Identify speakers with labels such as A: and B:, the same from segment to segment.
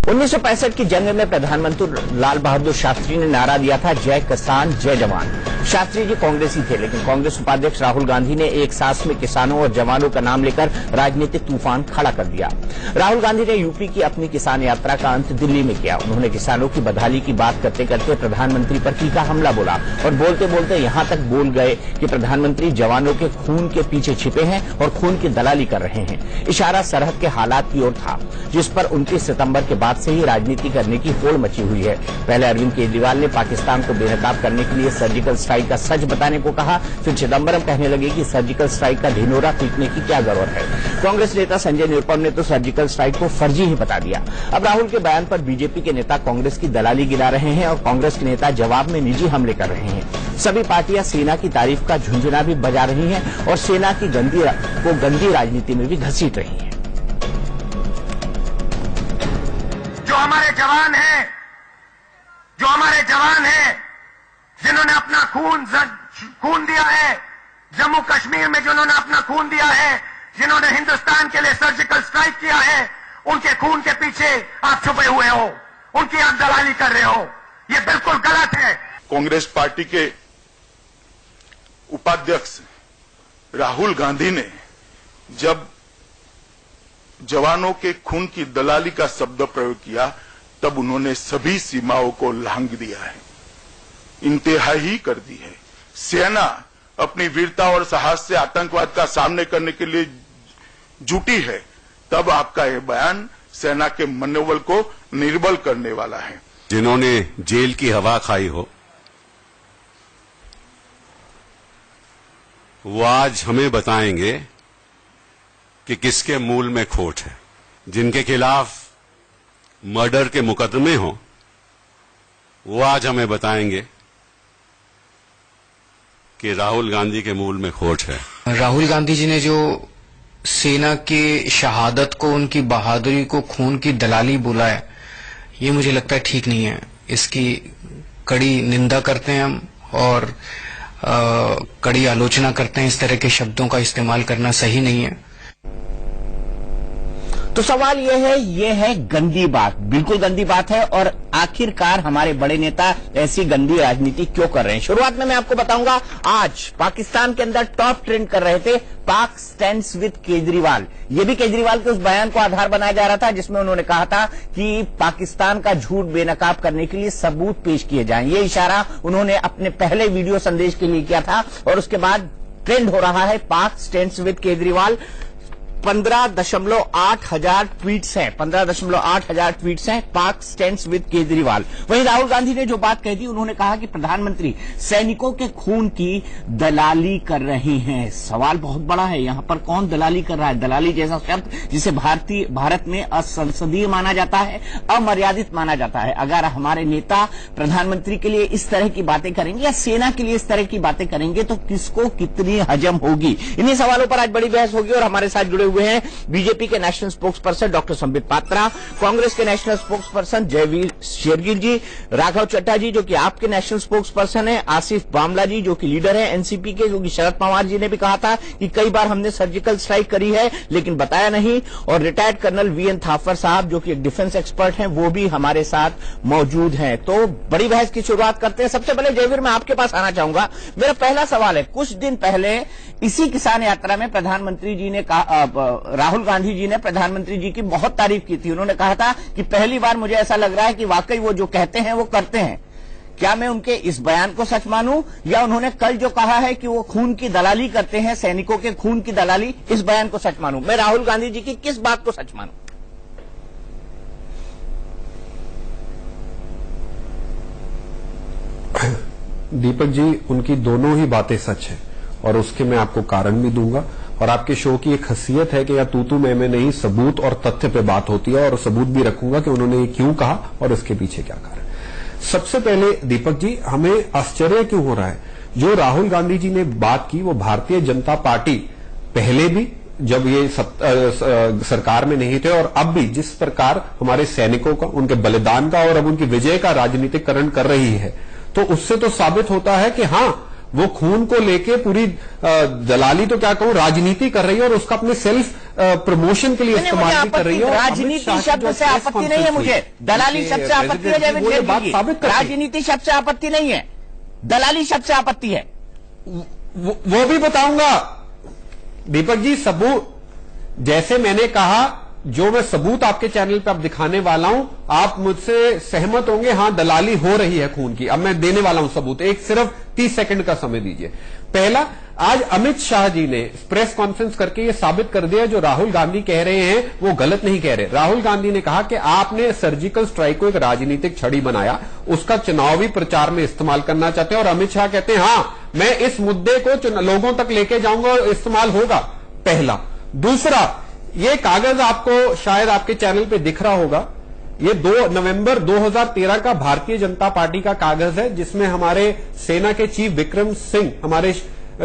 A: 1965 की जंग में प्रधानमंत्री लाल बहादुर शास्त्री ने नारा दिया था, जय किसान जय जवान। शास्त्री जी कांग्रेसी थे, लेकिन कांग्रेस उपाध्यक्ष राहुल गांधी ने एक सांस में किसानों और जवानों का नाम लेकर राजनीतिक तूफान खड़ा कर दिया। राहुल गांधी ने यूपी की अपनी किसान यात्रा का अंत दिल्ली में किया। उन्होंने किसानों की बदहाली की बात करते करते प्रधानमंत्री पर तीखा हमला बोला और बोलते बोलते यहां तक बोल गए कि प्रधानमंत्री जवानों के खून के पीछे छिपे हैं और खून की दलाली कर रहे हैं। इशारा सरहद के हालात की ओर था, जिस पर 29 सितंबर के बाद से ही राजनीति करने की होड़ मची हुई है। पहले अरविंद केजरीवाल ने पाकिस्तान को बेनकाब करने के लिए सर्जिकल स्ट्राइक का सच बताने को कहा, फिर चिदम्बरम कहने लगे कि सर्जिकल स्ट्राइक का ढिंढोरा पीटने की क्या जरूरत है। कांग्रेस नेता संजय निरुपम ने तो सर्जिकल स्ट्राइक को फर्जी ही बता दिया। अब राहुल के बयान पर बीजेपी के नेता कांग्रेस की दलाली गिरा रहे हैं और कांग्रेस के नेता जवाब में निजी हमले कर रहे हैं। सभी पार्टियां सेना की तारीफ का झुंझुना भी बजा रही हैं और सेना की गंदी राजनीति में भी घसीट रही हैं।
B: जो हमारे जवान हैं, जिन्होंने अपना खून दिया है, जम्मू कश्मीर में जिन्होंने अपना खून दिया है, जिन्होंने हिंदुस्तान के लिए सर्जिकल स्ट्राइक किया है, उनके खून के पीछे आप छुपे हुए हो, उनकी आप दलाली कर रहे हो। ये बिल्कुल गलत है।
C: कांग्रेस पार्टी के उपाध्यक्ष राहुल गांधी ने जब जवानों के खून की दलाली का शब्द प्रयोग किया, तब उन्होंने सभी सीमाओं को लांघ दिया है, इंतहा ही कर दी है। सेना अपनी वीरता और साहस से आतंकवाद का सामना करने के लिए जुटी है, तब आपका यह बयान सेना के मनोबल को निर्बल करने वाला है।
D: जिन्होंने जेल की हवा खाई हो, वो आज हमें बताएंगे कि किसके मूल में खोट है। जिनके खिलाफ मर्डर के मुकदमे हों, वो आज हमें बताएंगे कि राहुल गांधी के मूल में खोट है।
E: राहुल गांधी जी ने जो सेना के शहादत को, उनकी बहादुरी को खून की दलाली बोला है, ये मुझे लगता है ठीक नहीं है। इसकी कड़ी निंदा करते हैं हम और कड़ी आलोचना करते हैं। इस तरह के शब्दों का इस्तेमाल करना सही नहीं है।
A: तो सवाल यह है गंदी बात, बिल्कुल गंदी बात है। और आखिरकार हमारे बड़े नेता ऐसी गंदी राजनीति क्यों कर रहे हैं? शुरुआत में मैं आपको बताऊंगा, आज पाकिस्तान के अंदर टॉप ट्रेंड कर रहे थे पाक स्टैंड्स विद केजरीवाल। ये भी केजरीवाल के उस बयान को आधार बनाया जा रहा था जिसमें उन्होंने कहा था कि पाकिस्तान का झूठ बेनकाब करने के लिए सबूत पेश किए जाएं। ये इशारा उन्होंने अपने पहले वीडियो संदेश के लिए किया था और उसके बाद ट्रेंड हो रहा है पाक स्टैंड्स विद केजरीवाल। 15.8 हजार ट्वीट्स हैं, 15.8 हजार ट्वीट्स हैं पाक स्टैंड्स विद केजरीवाल। वहीं राहुल गांधी ने जो बात कही थी, उन्होंने कहा कि प्रधानमंत्री सैनिकों के खून की दलाली कर रहे हैं। सवाल बहुत बड़ा है, यहां पर कौन दलाली कर रहा है? दलाली जैसा शब्द जिसे भारत में असंसदीय माना जाता है, अमर्यादित माना जाता है। अगर हमारे नेता प्रधानमंत्री के लिए इस तरह की बातें करेंगे या सेना के लिए इस तरह की बातें करेंगे तो किसको कितनी हजम होगी? इन्हीं सवालों पर आज बड़ी बहस होगी और हमारे साथ जुड़े हुए हैं बीजेपी के national spokesperson doctor Sambit Patra, Congress के national spokesperson Jaiveer Shergill ji, Raghav Chadha ji जो कि आपके नेशनल स्पोक्स पर्सन है, आसिफ बामला जी जो कि लीडर है एनसीपी के, जो कि शरद पवार जी ने भी कहा था कि कई बार हमने सर्जिकल स्ट्राइक करी है लेकिन बताया नहीं, और रिटायर्ड कर्नल वीएन थापर साहब जो कि एक डिफेंस एक्सपर्ट हैं, वो भी हमारे साथ मौजूद हैं। तो बड़ी बहस की शुरुआत करते हैं। सबसे पहले जयवीर, मैं आपके पास आना चाहूंगा। मेरा पहला सवाल है, कुछ दिन पहले इसी किसान यात्रा में प्रधानमंत्री जी ने राहुल गांधी जी ने प्रधानमंत्री जी की बहुत तारीफ की थी। उन्होंने कहा था कि पहली बार मुझे ऐसा लग रहा है कि वाकई वो जो कहते हैं वो करते हैं। क्या मैं उनके इस बयान को सच मानूं या उन्होंने कल जो कहा है कि वो खून की दलाली करते हैं, सैनिकों के खून की दलाली, इस बयान को सच मानूं? मैं राहुल गांधी जी की किस बात को सच मानूं?
F: दीपक जी, उनकी दोनों ही बातें सच है और उसके मैं आपको कारण भी दूंगा। और आपके शो की एक खासियत है कि या तू मैं नहीं, सबूत और तथ्य पे बात होती है और सबूत भी रखूंगा कि उन्होंने ये क्यों कहा और इसके पीछे क्या कारण। सबसे पहले दीपक जी, हमें आश्चर्य क्यों हो रहा है? जो राहुल गांधी जी ने बात की वो भारतीय जनता पार्टी पहले भी जब ये सरकार में नहीं थे और अब भी जिस प्रकार हमारे सैनिकों का, उनके बलिदान का और अब उनकी विजय का राजनीतिकरण कर रही है, तो उससे तो साबित होता है कि हाँ, वो खून को लेके पूरी दलाली तो क्या कहूं राजनीति कर रही है और उसका अपने सेल्फ प्रमोशन के लिए इस्तेमाल भी कर रही है।
A: राजनीति शब्द से आपत्ति नहीं है मुझे, दलाली शब्द से आपत्ति है। जयवीर
F: बात साबित
A: राजनीति शब्द से आपत्ति नहीं है, दलाली शब्द से आपत्ति है।
F: वो भी बताऊंगा दीपक जी। सबूत जैसे मैंने कहा, जो मैं सबूत आपके चैनल पे अब दिखाने वाला हूं, आप मुझसे सहमत होंगे, हां दलाली हो रही है खून की। अब मैं देने वाला हूं सबूत, एक सिर्फ 30 सेकंड का समय दीजिए। पहला, आज अमित शाह जी ने प्रेस कॉन्फ्रेंस करके ये साबित कर दिया जो राहुल गांधी कह रहे हैं वो गलत नहीं कह रहे। राहुल गांधी ने कहा कि आपने सर्जिकल स्ट्राइक को एक राजनीतिक छड़ी बनाया, उसका चुनावी प्रचार में इस्तेमाल करना चाहते हैं। और अमित शाह कहते हैं हां मैं इस मुद्दे को लोगों तक लेके जाऊंगा और इस्तेमाल होगा। पहला। दूसरा, ये कागज आपको शायद आपके चैनल पे दिख रहा होगा, ये 2 नवंबर 2013 का भारतीय जनता पार्टी का कागज है, जिसमें हमारे सेना के चीफ विक्रम सिंह, हमारे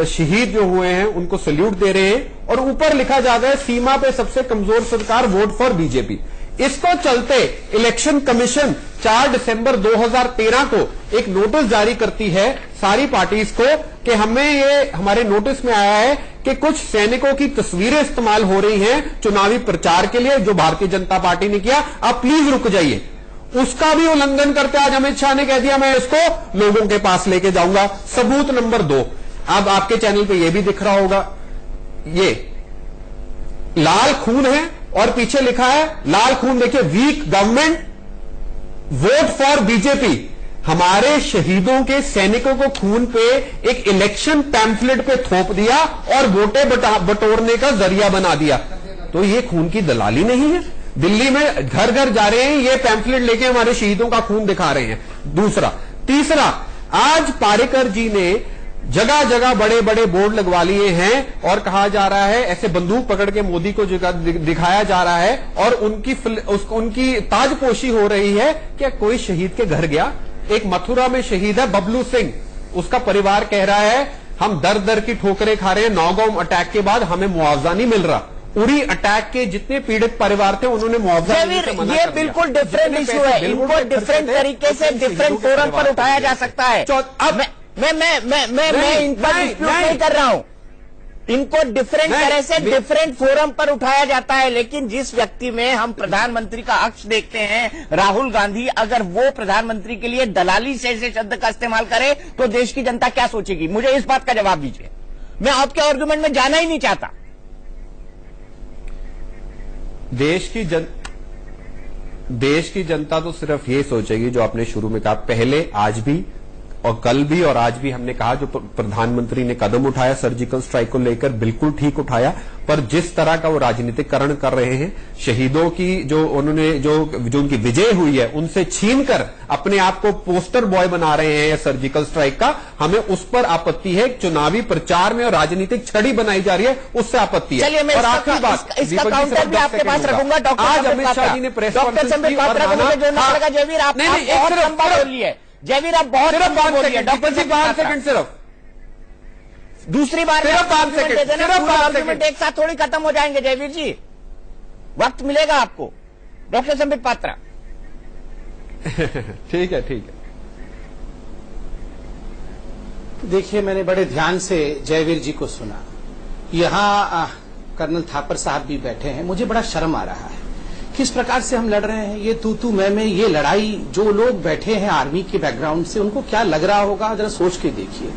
F: शहीद जो हुए हैं, उनको सैल्यूट दे रहे हैं। और ऊपर लिखा जाता है सीमा पे सबसे कमजोर सरकार, वोट फॉर बीजेपी। इसको चलते इलेक्शन कमीशन 4 दिसंबर 2013 को एक नोटिस जारी करती है सारी पार्टीज को कि हमारे नोटिस में आया है कि कुछ सैनिकों की तस्वीरें इस्तेमाल हो रही हैं चुनावी प्रचार के लिए, जो भारतीय जनता पार्टी ने किया, आप प्लीज रुक जाइए। उसका भी उल्लंघन करते आज अमित शाह ने कह दिया मैं इसको लोगों के पास लेके जाऊंगा। सबूत नंबर 2, अब आपके चैनल पे ये भी दिख रहा होगा, ये लाल खून है और पीछे लिखा है लाल खून, देखिए weak government vote for BJP. हमारे शहीदों के सैनिकों को खून पे एक इलेक्शन पैम्फलेट पे थोप दिया और वोटें बटोरने का जरिया बना दिया। तो ये खून की दलाली नहीं है? दिल्ली में घर घर जा रहे हैं, ये पैम्फलेट लेके हमारे शहीदों का खून दिखा रहे हैं। दूसरा। तीसरा, आज पारेकर जी ने जगह जगह बड़े बड़े बोर्ड लगवा लिए हैं और कहा जा रहा है, ऐसे बंदूक पकड़ के मोदी को दिखाया जा रहा है और उनकी ताजपोशी हो रही है कि कोई शहीद के घर गया। एक मथुरा में शहीद है बबलू सिंह, उसका परिवार कह रहा है हम दर दर की ठोकरें खा रहे हैं, नौगांव अटैक के बाद हमें मुआवजा नहीं मिल रहा। उरी अटैक के जितने पीड़ित परिवार थे उन्होंने मुआवजा देने से मना कर दिया।
A: ये बिल्कुल डिफरेंट इशू है, इनको डिफरेंट तरीके से डिफरेंट फोरम पर उठाया जा सकता है। मैं इन पर डिस्प्यूट नहीं कर रहा हूं, इनको डिफरेंट तरह से डिफरेंट फोरम पर उठाया जाता है। लेकिन जिस व्यक्ति में हम प्रधानमंत्री का अक्ष देखते हैं, राहुल गांधी, अगर वो प्रधानमंत्री के लिए दलाली से ऐसे शब्द का इस्तेमाल करे तो देश की जनता क्या सोचेगी? मुझे इस बात का जवाब दीजिए। मैं आपके आर्गुमेंट में जाना ही नहीं चाहता।
F: देश की जनता तो सिर्फ ये सोचेगी जो आपने शुरू में कहा, पहले आज भी और कल भी और आज भी हमने कहा जो प्रधानमंत्री ने कदम उठाया सर्जिकल स्ट्राइक को लेकर बिल्कुल ठीक उठाया, पर जिस तरह का वो राजनीतिकरण कर रहे हैं, शहीदों की जो उनकी विजय हुई है उनसे छीनकर अपने आप को पोस्टर बॉय बना रहे हैं सर्जिकल स्ट्राइक का, हमें उस पर आपत्ति है। चुनावी प्रचार में और राजनीतिक छड़ी बनाई जा रही है, उससे आपत्ति है।
A: और आखिरी बात, इसका काउंटर भी आपके पास रखूंगा।
F: आज अमित शाह जी ने प्रेस कॉन्फ्रेंस की और
A: जयवीर आप बहुत लंबा बोल लिए, जयवीर आप बहुत लंबा बोल लिए। डॉक्टर साहब 5 सेकंड सिर्फ, दूसरी बार सिर्फ 5 सेकंड, एक साथ थोड़ी खत्म हो जाएंगे जयवीर जी, वक्त मिलेगा आपको। डॉक्टर संबित पात्रा।
F: ठीक है ठीक है।
G: देखिए, मैंने बड़े ध्यान से जयवीर जी को सुना। यहां कर्नल थापर साहब भी बैठे हैं। मुझे बड़ा शर्म आ रहा है किस प्रकार से हम लड़ रहे हैं। ये तू मैं ये लड़ाई, जो लोग बैठे हैं आर्मी के बैकग्राउंड से, उनको क्या लग रहा होगा जरा सोच के देखिए।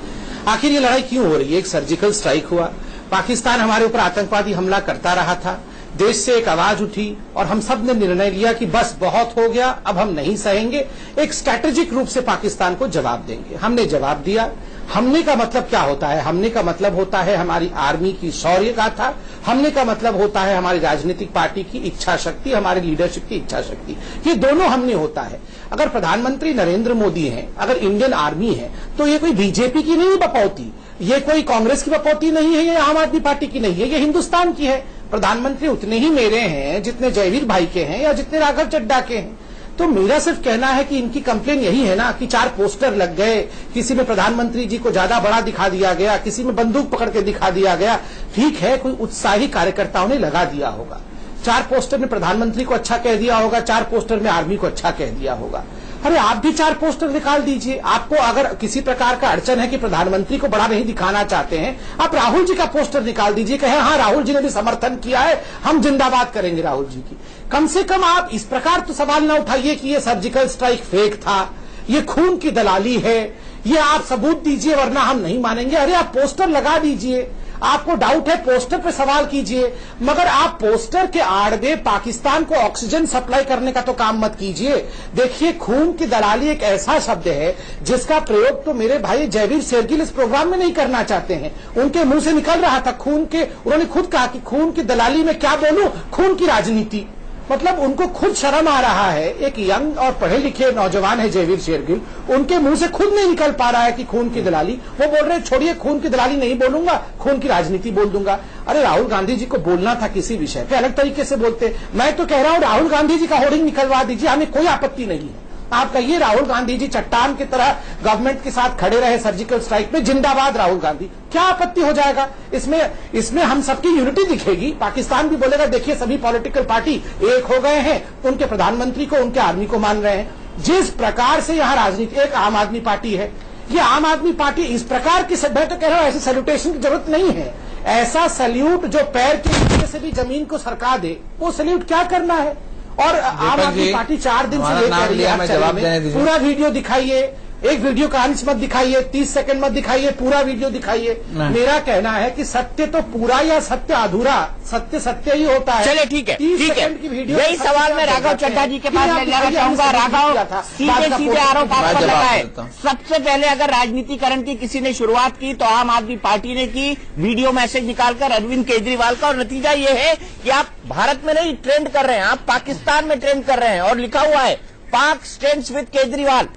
G: आखिर ये लड़ाई क्यों हो रही है? एक सर्जिकल स्ट्राइक हुआ, पाकिस्तान हमारे ऊपर आतंकवादी हमला करता रहा था, देश से एक आवाज उठी और हम सब ने निर्णय लिया कि बस बहुत हो गया, अब हम नहीं सहेंगे, एक स्ट्रैटेजिक रूप से पाकिस्तान को जवाब देंगे। हमने जवाब दिया। हमने का मतलब क्या होता है? हमने का मतलब होता है हमारी आर्मी की शौर्य गाथा, हमने का मतलब होता है हमारी राजनीतिक पार्टी की इच्छा शक्ति, हमारे लीडरशिप की इच्छा शक्ति। ये दोनों हमने होता है। अगर प्रधानमंत्री नरेंद्र मोदी हैं, अगर इंडियन आर्मी है, तो ये कोई बीजेपी की नहीं बपौती, ये कोई कांग्रेस की बपौती नहीं है, ये आम आदमी पार्टी की नहीं है, ये हिंदुस्तान की है। प्रधानमंत्री उतने ही मेरे हैं जितने जयवीर भाई के हैं या जितने राघव चड्ढा के हैं। तो मेरा सिर्फ कहना है कि इनकी कंप्लेन यही है ना कि 4 पोस्टर लग गए, किसी में प्रधानमंत्री जी को ज्यादा बड़ा दिखा दिया गया, किसी में बंदूक पकड़ के दिखा दिया गया। ठीक है, कोई उत्साही कार्यकर्ताओं ने लगा दिया होगा। 4 पोस्टर में प्रधानमंत्री को अच्छा कह दिया होगा, 4 पोस्टर में आर्मी को अच्छा कह दिया होगा। अरे आप भी 4 पोस्टर निकाल दीजिए। आपको अगर किसी प्रकार का अड़चन है कि प्रधानमंत्री को बड़ा नहीं दिखाना चाहते हैं, आप राहुल जी का पोस्टर निकाल दीजिए, कहे हाँ राहुल जी ने भी समर्थन किया है, हम जिंदाबाद करेंगे राहुल जी की। कम से कम आप इस प्रकार तो सवाल ना उठाइए कि ये सर्जिकल स्ट्राइक फेक था, ये खून की दलाली है, ये आप सबूत दीजिए वरना हम नहीं मानेंगे। अरे आप पोस्टर लगा दीजिए, आपको डाउट है पोस्टर पे सवाल कीजिए, मगर आप पोस्टर के आड़ में पाकिस्तान को ऑक्सीजन सप्लाई करने का तो काम मत कीजिए। देखिए, खून की दलाली एक ऐसा शब्द है जिसका प्रयोग तो मेरे भाई जयवीर शेरगिल इस प्रोग्राम में नहीं करना चाहते हैं। उनके मुंह से निकल रहा था खून के, उन्होंने खुद कहा कि खून की दलाली में क्या बोलूं, खून की राजनीति। मतलब उनको खुद शर्म आ रहा है। एक यंग और पढ़े लिखे नौजवान है जयवीर शेरगिल, उनके मुंह से खुद नहीं निकल पा रहा है कि खून की दलाली। वो बोल रहे छोड़िए खून की दलाली नहीं बोलूंगा, खून की राजनीति बोल दूंगा। अरे राहुल गांधी जी को बोलना था किसी विषय पे अलग तरीके से बोलते। मैं तो कह रहा हूं राहुल गांधी जी का होर्डिंग निकलवा दीजिए, हमें कोई आपत्ति नहीं है। आप कहिए राहुल गांधी जी चट्टान की तरह गवर्नमेंट के साथ खड़े रहे सर्जिकल स्ट्राइक में, जिंदाबाद राहुल गांधी, क्या आपत्ति हो जाएगा इसमें हम सबकी यूनिटी दिखेगी। पाकिस्तान भी बोलेगा देखिए सभी पॉलिटिकल पार्टी एक हो गए हैं, उनके प्रधानमंत्री को उनके आर्मी को मान रहे हैं। जिस प्रकार से यहाँ राजनीति, एक आम आदमी पार्टी है, ये आम आदमी पार्टी इस प्रकार की, मैं तो कह रहा हूं ऐसे सैल्यूटेशन की जरूरत नहीं है। ऐसा सैल्यूट जो पैर के नीचे से भी जमीन को सरका दे, वो सैल्यूट क्या करना है। और आम आदमी पार्टी 4 दिन से ये कह रही है पूरा वीडियो दिखाइए, एक वीडियो का अंश मत दिखाइए, 30 सेकंड मत दिखाइए, पूरा वीडियो दिखाइए। मेरा कहना है कि सत्य तो पूरा या सत्य अधूरा, सत्य सत्य ही होता है।
A: चलिए ठीक है, ठीक है, यही सवाल मैं राघव चड्ढा जी के पास ले जाना चाहूंगा। राघव, सीधे सीधे आरोप आप पर लगाए। सबसे पहले अगर राजनीतिकरण की किसी ने शुरुआत की तो आम आदमी पार्टी ने की, वीडियो मैसेज निकालकर अरविंद केजरीवाल का, और नतीजा ये है कि आप भारत में नहीं ट्रेंड कर रहे हैं, आप पाकिस्तान में ट्रेंड कर रहे हैं। और लिखा हुआ है पाक स्टैंड्स विद केजरीवाल।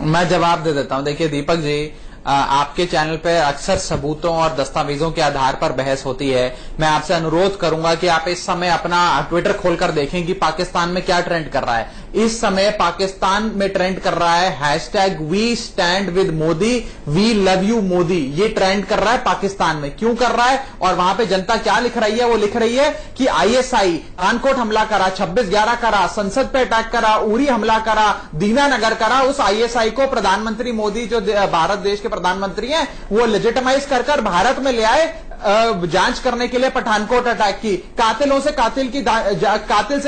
H: मैं जवाब दे देता हूं। देखिए दीपक जी, आपके चैनल पे अक्सर सबूतों और दस्तावेजों के आधार पर बहस होती है। मैं आपसे अनुरोध करूंगा कि आप इस समय अपना ट्विटर खोलकर देखें कि पाकिस्तान में क्या ट्रेंड कर रहा है। इस समय पाकिस्तान में ट्रेंड कर रहा है #we stand with Modi, we love you Modi. ये ट्रेंड कर रहा है पाकिस्तान में। क्यों कर रहा है और वहां पे जनता क्या लिख रही है? वो लिख रही है कि ISI पठानकोट हमला करा, 26/11 करा, संसद पे अटैक करा, उरी हमला करा, दीनानगर करा। उस ISI को प्रधानमंत्री मोदी, जो भारत देश के प्रधानमंत्री हैं, वो लेजिटिमाइज कर भारत में ले आए जांच करने के लिए पठानकोट अटैक की। कातिल से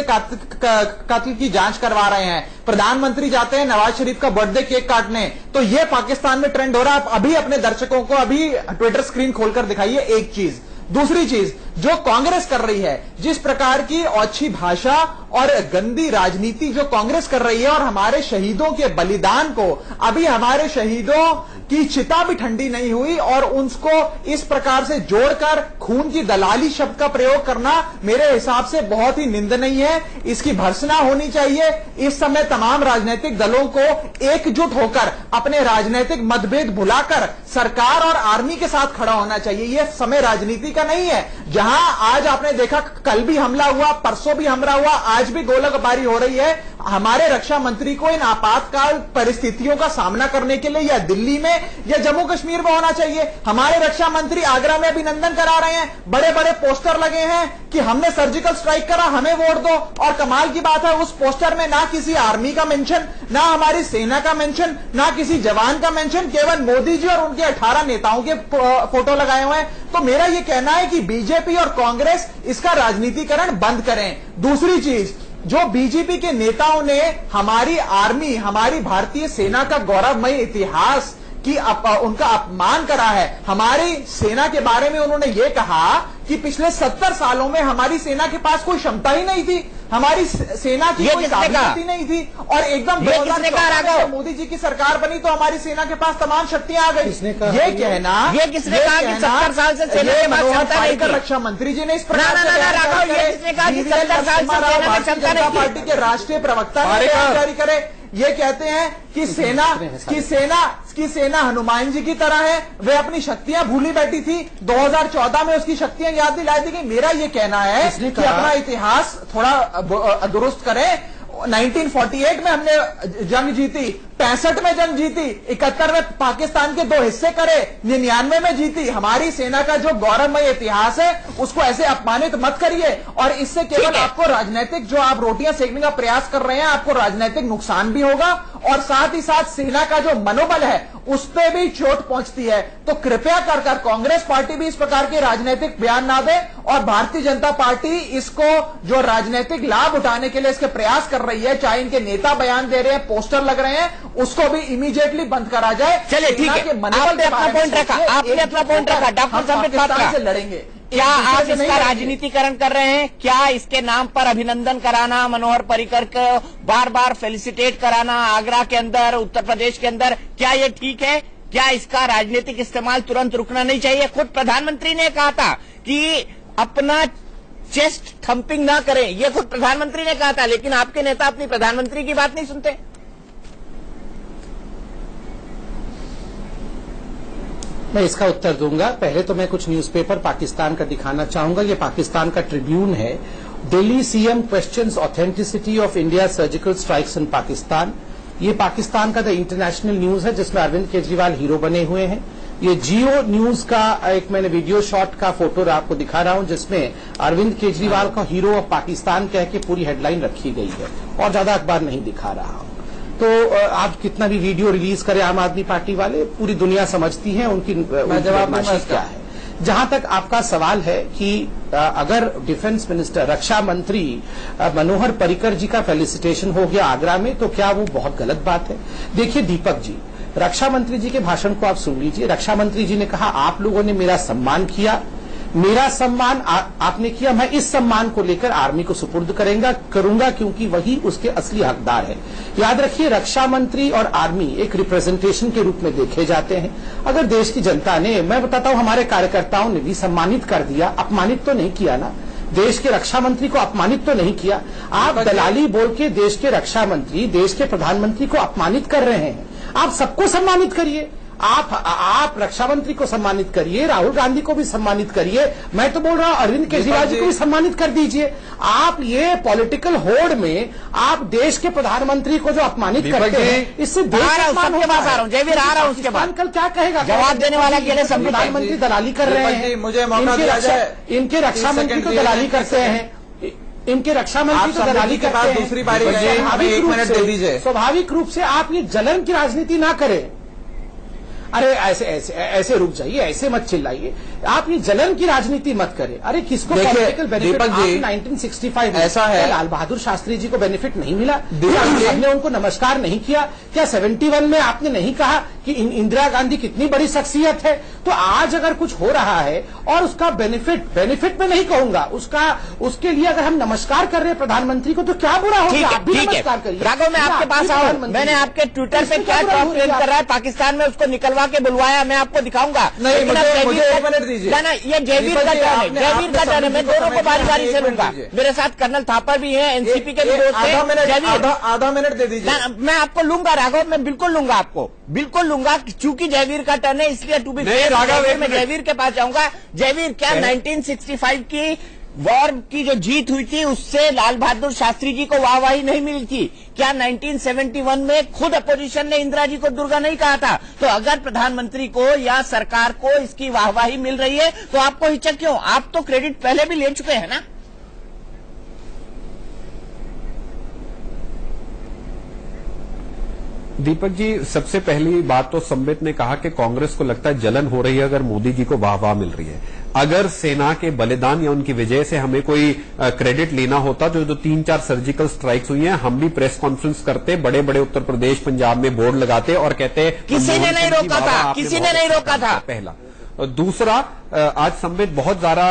H: कातिल की जांच करवा रहे हैं। प्रधानमंत्री जाते हैं नवाज शरीफ का बर्थडे केक काटने। तो ये पाकिस्तान में ट्रेंड हो रहा है। आप अभी अपने दर्शकों को अभी ट्विटर स्क्रीन खोलकर दिखाइए। एक चीज। दूसरी चीज, जो कांग्रेस कर रही है, जिस प्रकार की अच्छी भाषा और गंदी राजनीति जो कांग्रेस कर रही है, और हमारे शहीदों के बलिदान को, अभी हमारे शहीदों की चिता भी ठंडी नहीं हुई और उनको इस प्रकार से जोड़कर खून की दलाली शब्द का प्रयोग करना मेरे हिसाब से बहुत ही निंदनीय है। इसकी भर्त्सना होनी चाहिए। इस समय तमाम राजनीतिक दलों को एकजुट होकर अपने राजनीतिक मतभेद भुलाकर सरकार और आर्मी के साथ खड़ा होना चाहिए। यह समय राजनीति का नहीं है, जहां आज आपने देखा कल भी हमला हुआ, परसों भी हमला हुआ, आज भी गोलाबारी हो रही है। हमारे रक्षा मंत्री को इन आपातकाल परिस्थितियों का सामना करने के लिए या दिल्ली में या जम्मू कश्मीर में होना चाहिए। हमारे रक्षा मंत्री आगरा में अभिनंदन करा रहे हैं, बड़े बड़े पोस्टर लगे हैं कि हमने सर्जिकल स्ट्राइक करा, हमें वोट दो। और कमाल की बात है, उस पोस्टर में ना किसी आर्मी का मेंशन, ना हमारी सेना का मेंशन, ना किसी जवान का मेंशन, केवल मोदी जी और उनके 18 नेताओं के फोटो लगाए हुए हैं। तो मेरा यह कहना है कि बीजेपी और कांग्रेस इसका राजनीतिकरण बंद करें। दूसरी चीज, जो बीजेपी के नेताओं ने हमारी आर्मी, हमारी भारतीय सेना का गौरवमय इतिहास की उनका अपमान करा है। हमारी सेना के बारे में उन्होंने ये कहा कि पिछले 70 सालों में हमारी सेना के पास कोई क्षमता ही नहीं थी, हमारी सेना की कोई काबिलियत ही नहीं थी, और एकदम 2014 मोदी जी की सरकार बनी तो हमारी सेना के पास तमाम शक्तियां आ गई। ये कहना,
A: ये किसने कहा कि 70 साल से सेना के पास क्षमता नहीं थी?
H: रक्षा मंत्री जी ने इस प्रकार जनता पार्टी के राष्ट्रीय प्रवक्ता ने जानकारी करे। ये कहते हैं कि सेना हनुमान जी की तरह है, वे अपनी शक्तियां भूली बैठी थी। 2014 में उसकी शक्तियां याद दिलाई दी गई। मेरा ये कहना है कि अपना इतिहास थोड़ा दुरुस्त करें। 1948 में हमने जंग जीती, 65 में जंग जीती, 71 में पाकिस्तान के 2 हिस्से करे, 99 में जीती। हमारी सेना का जो गौरवमय इतिहास है उसको ऐसे अपमानित मत करिए। और इससे केवल आपको राजनीतिक, जो आप रोटियां सेकने का प्रयास कर रहे हैं, आपको राजनीतिक नुकसान भी होगा और साथ ही साथ सेना का जो मनोबल है उस पर भी चोट पहुंचती है। तो कृपया कर कांग्रेस पार्टी भी इस प्रकार के राजनीतिक बयान ना दे और भारतीय जनता पार्टी इसको जो राजनीतिक लाभ उठाने के लिए इसके प्रयास कर रही है, चाहे इनके नेता बयान दे रहे हैं, पोस्टर लग रहे हैं, उसको भी इमीडिएटली बंद करा जाए।
A: चलिए ठीक है, आपने अपना पॉइंट रखा, आपने अपना पॉइंट रखा। डॉक्टर संबित पात्रा
H: से लड़ेंगे,
A: क्या आप इसका राजनीतिकरण कर रहे हैं? क्या इसके नाम पर अभिनंदन कराना, मनोहर पर्रिकर को बार बार फेलिसिटेट कराना आगरा के अंदर, उत्तर प्रदेश के अंदर, क्या ये ठीक है? क्या इसका राजनीतिक इस्तेमाल तुरंत रुकना नहीं चाहिए? खुद प्रधानमंत्री ने कहा था कि अपना चेस्ट थंपिंग ना करें, यह खुद प्रधानमंत्री ने कहा था, लेकिन आपके नेता अपनी प्रधानमंत्री की बात नहीं सुनते।
G: मैं इसका उत्तर दूंगा। पहले तो मैं कुछ न्यूज़पेपर पाकिस्तान का दिखाना चाहूंगा। ये पाकिस्तान का ट्रिब्यून है। Delhi CM questions authenticity of India surgical strikes in Pakistan. ये पाकिस्तान का द इंटरनेशनल न्यूज है जिसमें अरविंद केजरीवाल हीरो बने हुए हैं। ये जियो न्यूज का एक मैंने वीडियो शॉट का फोटो आपको दिखा रहा हूं जिसमें अरविंद केजरीवाल का हीरो ऑफ पाकिस्तान कह के पूरी हेडलाइन रखी गई है और ज्यादा अखबार नहीं दिखा रहा हूं। तो आप कितना भी वीडियो रिलीज करें आम आदमी पार्टी वाले, पूरी दुनिया समझती है उनकी जवाब क्या है। जहां तक आपका सवाल है कि अगर डिफेंस मिनिस्टर, रक्षा मंत्री मनोहर पर्रिकर जी का फेलिसिटेशन हो गया आगरा में, तो क्या वो बहुत गलत बात है? देखिए दीपक जी, रक्षा मंत्री जी के भाषण को आप सुन लीजिए। रक्षा मंत्री जी ने कहा आप लोगों ने मेरा सम्मान किया, मेरा सम्मान आपने किया, मैं इस सम्मान को लेकर आर्मी को सुपुर्द करूंगा क्योंकि वही उसके असली हकदार है। याद रखिए, रक्षा मंत्री और आर्मी एक रिप्रेजेंटेशन के रूप में देखे जाते हैं। अगर देश की जनता ने, मैं बताता हूं, हमारे कार्यकर्ताओं ने भी सम्मानित कर दिया, अपमानित तो नहीं किया ना। देश के रक्षा मंत्री को अपमानित तो नहीं किया। आप दलाली बोल के देश के रक्षा मंत्री, देश के प्रधानमंत्री को अपमानित कर रहे हैं। आप सबको सम्मानित करिए, आप रक्षा मंत्री को सम्मानित करिए, राहुल गांधी को भी सम्मानित करिए, मैं तो बोल रहा हूं अरविंद केजरीवाल जी को भी सम्मानित कर दीजिए। आप ये पॉलिटिकल होड़ में आप देश के प्रधानमंत्री को जो अपमानित करते हैं, इससे देश अपमान
A: के पास आ रहा हूं, जयवीर आ रहा हूं, उसके बाद
G: कल क्या कहेगा?
A: जवाब देने वाला के लिए
G: प्रधानमंत्री दलाली कर रहे हैं,
H: मुझे मौका दिया जाए।
G: इनके रक्षा मंत्री को दलाली करते हैं, इनके रक्षा मंत्री तो दलाली करते हैं।
H: दूसरी बारी एक मिनट दे दीजिए।
G: स्वाभाविक रूप से आप ये जलन की राजनीति ना करें। अरे ऐसे ऐसे ऐसे रुक जाइए, ऐसे मत चिल्लाइए, आप ये जलन की राजनीति मत करें। अरे किसको पॉलिटिकल बेनिफिट? 1965
H: ऐसा है,
G: लाल बहादुर शास्त्री जी को बेनिफिट नहीं मिला? आपने उनको नमस्कार नहीं किया क्या? 71 में आपने नहीं कहा कि इंदिरा गांधी कितनी बड़ी शख्सियत है? तो आज अगर कुछ हो रहा है और उसका बेनिफिट में नहीं कहूंगा, उसके लिए अगर हम नमस्कार कर रहे हैं प्रधानमंत्री को, तो क्या बुरा होगा? आप भी नमस्कार करिए।
A: राघव, मैं आपके पास आऊं, मैंने आपके ट्विटर पे क्या ट्रेंड कर रहा है, पाकिस्तान में उसको निकलवा के बुलवाया, मैं आपको दिखाऊंगा।
H: नहीं, मुझे 1 मिनट दीजिए
A: ना, ये जयवीर का टर्न है, जयवीर का टर्न है, मैं दोनों को बारी बारी से लूंगा। मेरे साथ कर्नल थापर भी हैं, एनसीपी के भी दोस्त हैं।
H: आधा मिनट दे दीजिए।
A: मैं आपको लूंगा राघव, मैं बिल्कुल लूंगा, आपको बिल्कुल लूंगा, चूंकि जयवीर का टर्न है, इसलिए टू बी फेयर राघव मैं जयवीर के पास जाऊंगा। जयवीर, क्या 1965 की वॉर की जो जीत हुई थी उससे लाल बहादुर शास्त्री जी को वाहवाही नहीं मिली थी? क्या 1971 में खुद अपोजिशन ने इंदिरा जी को दुर्गा नहीं कहा था? तो अगर प्रधानमंत्री को या सरकार को इसकी वाहवाही मिल रही है तो आपको हिचक क्यों? आप तो क्रेडिट पहले भी ले चुके हैं ना।
F: दीपक जी, सबसे पहली बात तो संबित ने कहा कि कांग्रेस को लगता है जलन हो रही है अगर मोदी जी को वाहवाह मिल रही है। अगर सेना के बलिदान या उनकी विजय से हमें कोई क्रेडिट लेना होता तो जो 3-4 सर्जिकल स्ट्राइक्स हुई हैं, हम भी प्रेस कॉन्फ्रेंस करते, बड़े बड़े उत्तर प्रदेश पंजाब में बोर्ड लगाते और कहते
A: किसी ने नहीं रोका था, किसी ने नहीं रोका था।
F: पहला। दूसरा, आज संबित बहुत ज्यादा,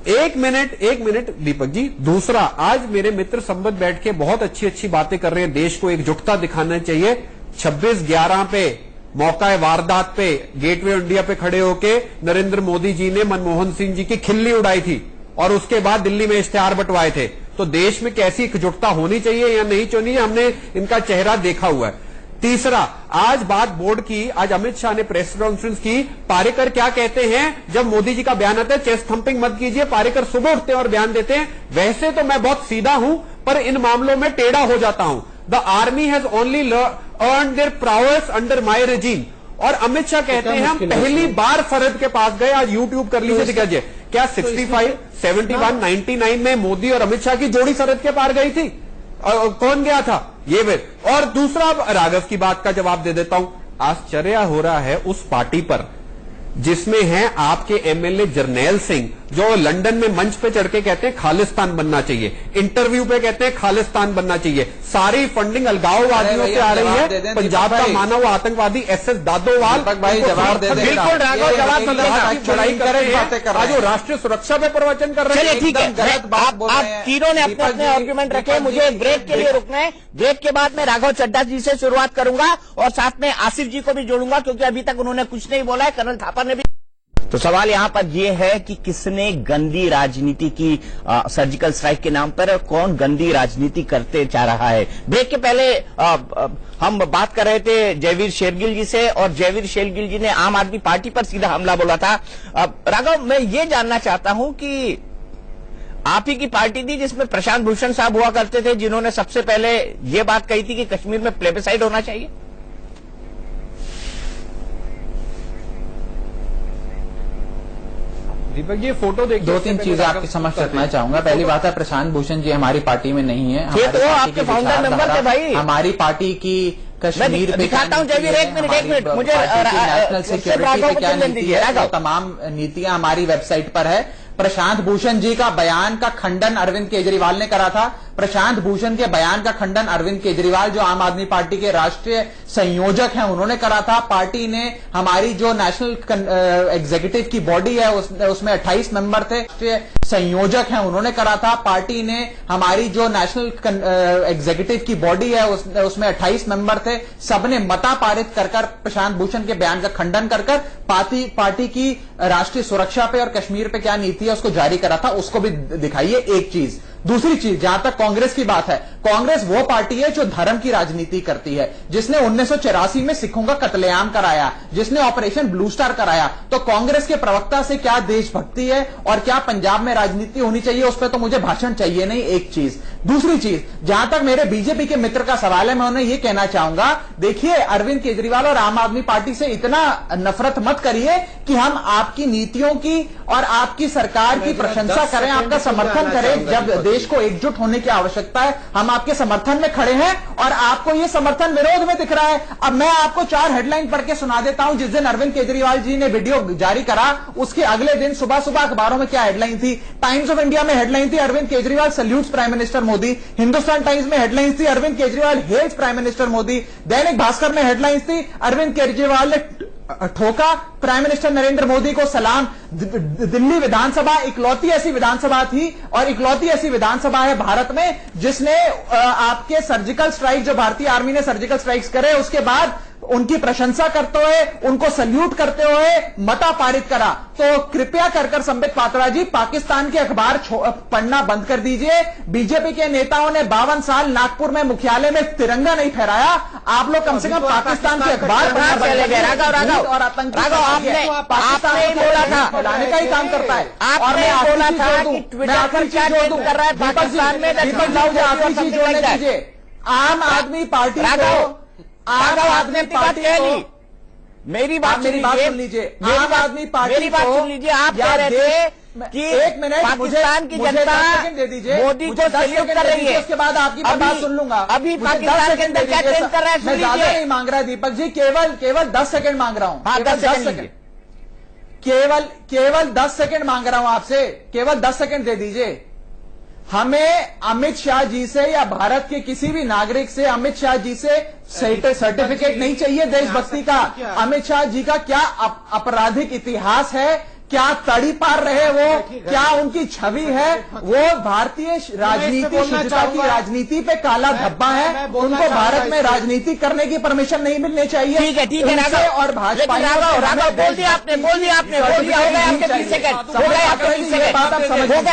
F: एक मिनट दीपक जी। दूसरा, आज मेरे मित्र संबित बैठ के बहुत अच्छी अच्छी बातें कर रहे हैं, देश को एकजुटता दिखाना चाहिए। 26/11 पे मौका वारदात पे गेटवे इंडिया पे खड़े होके नरेंद्र मोदी जी ने मनमोहन सिंह जी की खिल्ली उड़ाई थी और उसके बाद दिल्ली में इश्तेहार बंटवाए थे। तो देश में कैसी एकजुटता होनी चाहिए या नहीं चाहिए, हमने इनका चेहरा देखा हुआ है। तीसरा, आज बात बोर्ड की, आज अमित शाह ने प्रेस कॉन्फ्रेंस की, पारेकर क्या कहते हैं जब मोदी जी का बयान आता है, चेस्ट थंपिंग मत कीजिए, पारेकर सुबह उठते हैं और बयान देते हैं, वैसे तो मैं बहुत सीधा हूं पर इन मामलों में टेढ़ा हो जाता हूं। The army has only earn their prowess under my regime. और अमित शाह कहते हैं हम पहली बार सरहद के पास गए। आज यूट्यूब कर लीजिए, दिखाइए क्या 65, 71, 99 में मोदी और अमित शाह की जोड़ी सरहद के पार गई थी? कौन गया था? ये वे। और दूसरा, राघव की बात का जवाब दे देता हूं। आश्चर्य हो रहा है उस पार्टी पर जिसमें हैं आपके एमएलए जरनैल सिंह, जो लंदन में मंच पे चढ़ के कहते हैं खालिस्तान बनना चाहिए, इंटरव्यू पे कहते हैं खालिस्तान बनना चाहिए। सारी फंडिंग अलगाववादियों से आ रही है। पंजाब का माना हुआ आतंकवादी एसएस दादोवाल
H: भाई जवाब दे दें।
F: बिल्कुल राघव जवाब लड़ाई कर रहे हैं। आज वो राष्ट्रीय सुरक्षा पे प्रवचन कर रहे हैं।
A: चलिए ठीक है, आप तीनों ने अपने अपने आर्ग्यूमेंट रखे। मुझे ब्रेक के लिए रुकना है। ब्रेक के बाद मैं राघव चड्ढा जी से शुरुआत करूंगा और साथ में आसिफ जी को भी जोड़ूंगा, क्योंकि अभी तक उन्होंने कुछ नहीं बोला है, कर्नल थापर ने भी। तो सवाल यहां पर यह है कि किसने गंदी राजनीति की सर्जिकल स्ट्राइक के नाम पर, कौन गंदी राजनीति करते जा रहा है। ब्रेक के पहले हम बात कर रहे थे जयवीर शेरगिल जी से, और जयवीर शेरगिल जी ने आम आदमी पार्टी पर सीधा हमला बोला था। राघव, मैं ये जानना चाहता हूं कि आप ही की पार्टी थी जिसमें प्रशांत भूषण साहब हुआ करते थे, जिन्होंने सबसे पहले यह बात कही थी कि कश्मीर में प्लेबिसाइड होना चाहिए।
F: दीपक जी, फोटो देखिए।
H: दो तीन चीजें आपके समक्ष रखना चाहूंगा। पहली बात है, प्रशांत भूषण जी हमारी पार्टी में नहीं है।
A: ये तो आपके फाउंडर मेंबर थे भाई।
H: हमारी पार्टी की कश्मीर पे
A: दिखाता हूं जयवीर, एक मिनट मुझे
H: नेशनल सिक्योरिटी पे क्या नीति है, तमाम नीतियां हमारी वेबसाइट पर है। प्रशांत भूषण जी का बयान का खंडन अरविंद केजरीवाल ने करा था। प्रशांत भूषण के बयान का खंडन अरविंद केजरीवाल, जो आम आदमी पार्टी के राष्ट्रीय संयोजक हैं, उन्होंने करा था। पार्टी ने हमारी जो नेशनल एग्जीक्यूटिव की बॉडी है उसमें 28 मेंबर थे, राष्ट्रीय संयोजक हैं, उन्होंने करा था। पार्टी ने हमारी जो नेशनल एग्जीक्यूटिव की बॉडी है उसमें 28 मेंबर थे, सबने मता पारित कर प्रशांत भूषण के बयान का खंडन कर पार्टी की राष्ट्रीय सुरक्षा पे और कश्मीर पे क्या नीति है उसको जारी करा था। उसको भी दिखाइए। एक चीज। दूसरी चीज, जहां तक कांग्रेस की बात है, कांग्रेस वो पार्टी है जो धर्म की राजनीति करती है, जिसने 1984 में सिखों का कत्लेआम कराया, जिसने ऑपरेशन ब्लू स्टार कराया। तो कांग्रेस के प्रवक्ता से क्या देशभक्ति है और क्या पंजाब में राजनीति होनी चाहिए, उस पर तो मुझे भाषण चाहिए नहीं। एक चीज। दूसरी चीज, जहां तक मेरे बीजेपी के मित्र का सवाल है, मैं उन्हें यह कहना चाहूंगा, देखिए अरविंद केजरीवाल और आम आदमी पार्टी से इतना नफरत मत करिए कि हम आपकी नीतियों की और आपकी सरकार की प्रशंसा करें, आपका समर्थन करें। जब देश को एकजुट होने की आवश्यकता है, हम आपके समर्थन में खड़े हैं और आपको यह समर्थन विरोध में दिख रहा है। अब मैं आपको 4 हेडलाइन पढ़ के सुना देता हूं। जिस दिन अरविंद केजरीवाल जी ने वीडियो जारी करा, उसके अगले दिन सुबह सुबह अखबारों में क्या हेडलाइन थी? टाइम्स ऑफ इंडिया में हेडलाइन थी, Arvind Kejriwal salutes prime minister Modi. Hindustan Times में हेडलाइन थी, Arvind Kejriwal hails prime minister Modi. Dainik Bhaskar में हेडलाइन थी, अरविंद केजरीवाल ने ठोका प्राइम मिनिस्टर नरेंद्र मोदी को सलाम। दिल्ली विधानसभा इकलौती ऐसी विधानसभा थी और इकलौती ऐसी विधानसभा है भारत में जिसने आपके सर्जिकल स्ट्राइक, जो भारतीय आर्मी ने सर्जिकल स्ट्राइक्स करे, उसके बाद उनकी प्रशंसा करते हुए, उनको सल्यूट करते हुए मता पारित करा। तो कृपया कर संबित पात्रा जी, पाकिस्तान के अखबार पढ़ना बंद कर दीजिए। बीजेपी के नेताओं ने 52 साल नागपुर में मुख्यालय में तिरंगा नहीं फहराया। आप लोग कम से कम पाकिस्तान के अखबार पढ़ना बंद कर दीजिए। और आतंकी पाकिस्तान बोला था फैलाने का ही काम करता है। और मैं बोला था कि ट्विटर पर क्या कर रहा है पाकिस्तान में, आखिरी चीज जोड़ने दीजिए। आम आदमी पार्टी को,
A: आपने पार्टी को, मेरी बात सुन लीजिए। आम आदमी पार्टी को, सुन लीजिए। आप कह रहे थे कि 1 मिनट पाकिस्तान की जनता मोदी को सल्यूट कर रही है,
H: उसके बाद आपकी बात सुन लूंगा।
A: अभी पाकिस्तान के अंदर क्या ट्रेंड कर रहा है?
H: मैं ज्यादा नहीं मांग रहा दीपक जी, केवल 10 सेकंड मांग रहा हूं।
A: हाँ, 10 सेकंड,
H: केवल 10 सेकंड मांग रहा हूं आपसे, केवल 10 सेकंड दे दीजिए। हमें अमित शाह जी से या भारत के किसी भी नागरिक से अमित शाह जी से सर्टिफिकेट नहीं चाहिए देशभक्ति का। अमित शाह जी का क्या आपराधिक इतिहास है, क्या तड़ी पार रहे वो, क्या उनकी छवि है, वो भारतीय राजनीति, शुद्धता की राजनीति पे काला धब्बा है। उनको भारत में राजनीति करने की परमिशन नहीं मिलने चाहिए।
A: ठीक है राघव,
H: और भाजपा
A: राघव बोल दिया आपने, हो गए आपके 20 सेकंड, हो गए